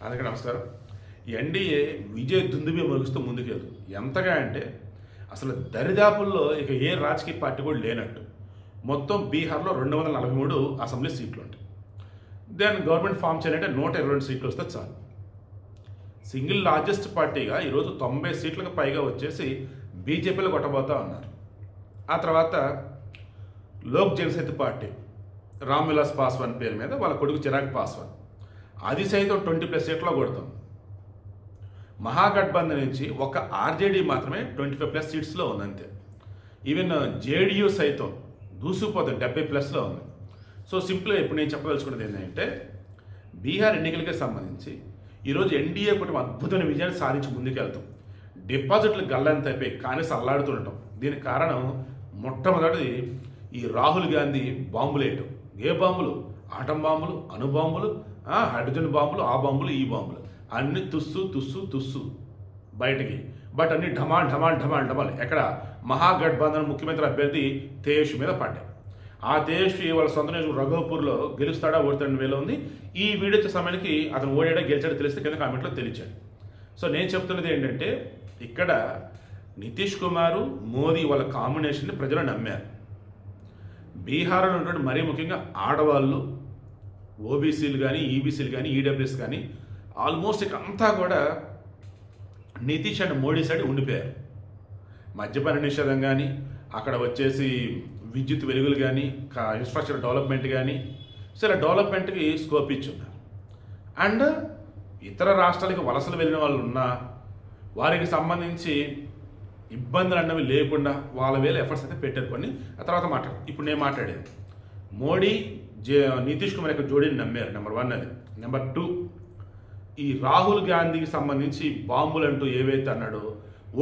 అందరికీ నమస్కారం. ఎన్డీఏ విజయ దుందుబి మరుగుస్తూ ముందుకెళ్తుంది. ఎంతగా అంటే అసలు దరిదాపుల్లో ఇక ఏ రాజకీయ పార్టీ కూడా లేనట్టు. మొత్తం బీహార్లో 243 అసెంబ్లీ సీట్లు ఉంటాయి. దాన్ని గవర్నమెంట్ ఫామ్ చేయాలంటే 122 సీట్లు వస్తే చాలు. సింగిల్ లార్జెస్ట్ పార్టీగా ఈరోజు 90 సీట్లకు పైగా వచ్చేసి బీజేపీలో కొట్టబోతా ఉన్నారు. ఆ తర్వాత లోక్ జనశక్తి పార్టీ రామ్ విలాస్ పాస్వాన్ పేరు మీద వాళ్ళ కొడుకు చిరాగ్ పాస్వాన్, అది సైతం 20+ సీట్లో కొడతాం. మహాగఠబంధన్ నుంచి ఒక ఆర్జేడీ మాత్రమే 25+ సీట్స్లో ఉంది అంతే. ఈవెన్ జేడీయూ సైతం దూసుకుపోతుంది, 70+లో ఉంది. సో సింపుల్గా ఇప్పుడు నేను చెప్పదలుచుకున్నది ఏంటంటే, బీహార్ ఎన్నికలకి సంబంధించి ఈరోజు ఎన్డీఏ కూటమి అద్భుతమైన విజయాన్ని సాధించి ముందుకెళ్తాం. డిపాజిట్లు గల్లంత అయిపోయి కానీ అల్లాడుతుండటం. దీనికి కారణం మొట్టమొదటిది ఈ రాహుల్ గాంధీ బాంబులేయటం. ఏ బాంబులు? ఆటం బాంబులు, అణుబాంబులు, హైడ్రోజన్ బాంబులు, ఆ బాంబులు, ఈ బాంబులు అన్ని తుస్సు బయటికి. బట్ అన్ని ఢమాల్ ఢమాల్ ఢమాల్ ఢమాల్. ఎక్కడ? మహాగఠబంధన్ ముఖ్యమంత్రి అభ్యర్థి తేజ్ మీద పడ్డాయి. ఆ తేజ్ వాళ్ళ సొంత నియోజకవర్గం రఘోపూర్లో గెలుస్తాడా ఓడతాడని వేలో ఉంది. ఈ వీడియో వచ్చే సమయానికి అతను ఓడాడా గెలిచాడో తెలిస్తే కింద కామెంట్లో తెలియచాడు. సో నేను చెప్తున్నది ఏంటంటే, ఇక్కడ నితీష్ కుమార్ మోదీ వాళ్ళ కాంబినేషన్ని ప్రజలు నమ్మారు. బీహార్లో ఉన్నటువంటి మరీ ముఖ్యంగా ఆడవాళ్ళు, ఓబీసీలు కానీ, ఈబీసీలు కానీ, ఈడబ్ల్యూఎస్ కానీ ఆల్మోస్ట్ ఇక అంతా కూడా నితీష్ అండ్ మోడీ సైడ్ ఉండిపోయారు. మద్యపాన నిషేధం కానీ, అక్కడ వచ్చేసి విద్యుత్ వెలుగులు కానీ, ఇన్ఫ్రాస్ట్రక్చర్ డెవలప్మెంట్ కానీ, సరే డెవలప్మెంట్కి స్కోప్ ఇచ్చున్నారు. అండ్ ఇతర రాష్ట్రాలకి వలసలు వెళ్ళిన వాళ్ళు ఉన్నా వారికి సంబంధించి ఇబ్బందులు అన్నవి లేకుండా వాళ్ళ వేల ఎఫర్ట్స్ అయితే పెట్టారు కొన్ని. ఆ తర్వాత ఇప్పుడు నేను మాట్లాడేది మోడీ నితీష్ కుమార్ యొక్క జోడీని నమ్మారు. నెంబర్ 1 అది. నెంబర్ 2, ఈ రాహుల్ గాంధీకి సంబంధించి బాంబులు అంటూ ఏవైతే అన్నాడో,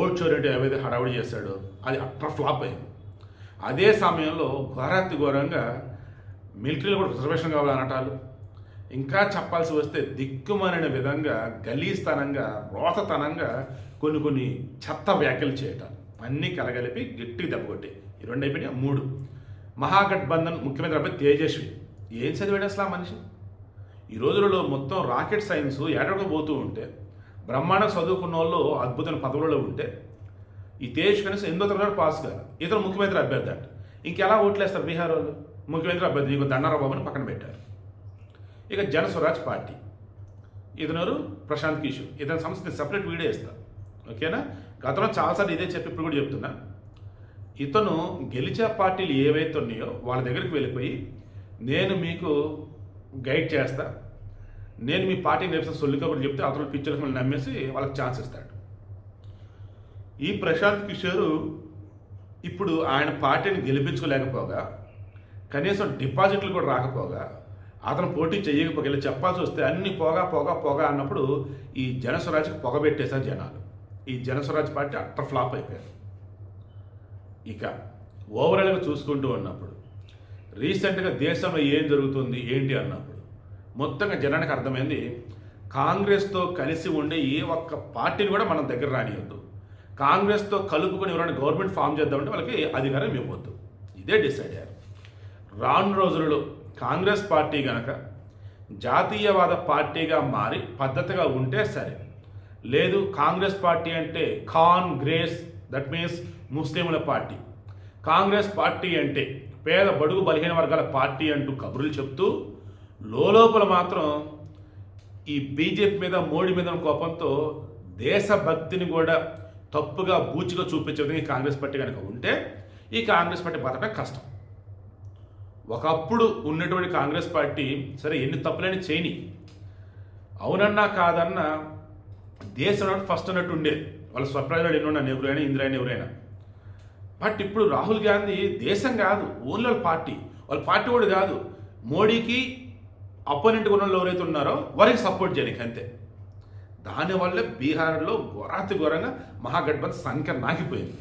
ఓట్ చోరీ అంటూ ఏవైతే హడావుడి చేశాడో అది అట్టర్ ఫ్లాప్ అయింది. అదే సమయంలో ఘోరంగా మిలిటరీలో కూడా రిజర్వేషన్ కావాలనటాలు, ఇంకా చెప్పాల్సి వస్తే దిక్కుమాలిన విధంగా గలీస్తనంగా రోతతనంగా కొన్ని చెత్త వ్యాఖ్యలు చేయటం అన్నీ కలగలిపి గట్టిగా దెబ్బకొట్టి ఈ 2 అయిపోయినాయి. 3, మహాగఠబంధన్ ముఖ్యమంత్రి అబ్బాయి తేజస్వి ఏం చదివాడు అసలు ఆ మనిషి? ఈ రోజులలో మొత్తం రాకెట్ సైన్స్ ఏడకు పోతూ ఉంటే, బ్రహ్మాండ చదువుకున్న వాళ్ళు అద్భుతమైన పదవులలో ఉంటే, ఈ తేజ్ కనీసం 8వ తరగతి పాస్ కాదు. ఇతను ముఖ్యమంత్రి అభ్యర్థి అంట. ఇంకెలా ఓట్లేస్తారు బీహార్ వాళ్ళు? ముఖ్యమంత్రి అభ్యర్థి నీకు దండారా బాబుని పక్కన పెట్టారు. ఇక జనస్వరాజ్ పార్టీ, ఇతను ప్రశాంత్ కిషోర్, ఇతని సంస్థ సెపరేట్ వీడియో ఇస్తారు. ఓకేనా? గతంలో చాలాసార్లు ఇదే చెప్పి ఇప్పుడు కూడా చెప్తున్నా. ఇతను గెలిచే పార్టీలు ఏవైతే ఉన్నాయో వాళ్ళ దగ్గరికి వెళ్ళిపోయి, నేను మీకు గైడ్ చేస్తా, నేను మీ పార్టీ నేర్పిన సొల్లు కబుర్లు చెప్తే అతను పిక్చర్స్ నమ్మేసి వాళ్ళకి ఛాన్స్ ఇస్తాడు. ఈ ప్రశాంత్ కిషోర్ ఇప్పుడు ఆయన పార్టీని గెలిపించుకోలేకపోగా, కనీసం డిపాజిట్లు కూడా రాకపోగా, అతను పోటీ చేయకపోగా చెప్పాల్సి వస్తే అన్ని పోగా అన్నప్పుడు ఈ జనస్వరాజ్కి పొగబెట్టేశారు జనాలు. ఈ జనస్వరాజ్ పార్టీ అట్టర్ ఫ్లాప్ అయిపోయారు. ఇక ఓవరాల్గా చూసుకుంటూ ఉన్నప్పుడు రీసెంట్గా దేశంలో ఏం జరుగుతుంది ఏంటి అన్నప్పుడు మొత్తంగా జనానికి అర్థమైంది, కాంగ్రెస్తో కలిసి ఉండే ఏ ఒక్క పార్టీని కూడా మనం దగ్గర రానియొద్దు, కాంగ్రెస్తో కలుపుకొని ఎవరైనా గవర్నమెంట్ ఫామ్ చేద్దామంటే వాళ్ళకి అధికారం ఇవ్వద్దు. ఇదే డిసైడ్ అయ్యారు. రాను రోజులలో కాంగ్రెస్ పార్టీ కనుక జాతీయవాద పార్టీగా మారి పద్ధతిగా ఉంటే సరే, లేదు కాంగ్రెస్ పార్టీ అంటే కాంగ్రెస్, దట్ మీన్స్ ముస్లింల పార్టీ, కాంగ్రెస్ పార్టీ అంటే పేద బడుగు బలహీన వర్గాల పార్టీ అంటూ కబుర్లు చెప్తూ లోపల మాత్రం ఈ బీజేపీ మీద మోడీ మీద కోపంతో దేశభక్తిని కూడా తప్పుగా బూచిగా చూపించే విధంగా కాంగ్రెస్ పార్టీ కనుక ఉంటే ఈ కాంగ్రెస్ పార్టీ బతకడం కష్టం. ఒకప్పుడు ఉన్నటువంటి కాంగ్రెస్ పార్టీ సరే ఎన్ని తప్పులని చేయని, అవునన్నా కాదన్నా దేశం ఫస్ట్ అన్నట్టు ఉండేది. వాళ్ళ స్వప్రజలు ఎన్నున్నా, నెహ్రూ ఇందిరైనా ఎవరైనా. బట్ ఇప్పుడు రాహుల్ గాంధీ దేశం కాదు, ఓన్లీ వాళ్ళ పార్టీ కూడా కాదు, మోడీకి అపోనెంట్ ఉన్న వాళ్ళు ఎవరైతే ఉన్నారో వారికి సపోర్ట్ చేయడానికి అంతే. దానివల్ల బీహార్లో ఘోరంగా మహాగఠబంధన్ సంఖ్య నాకిపోయింది.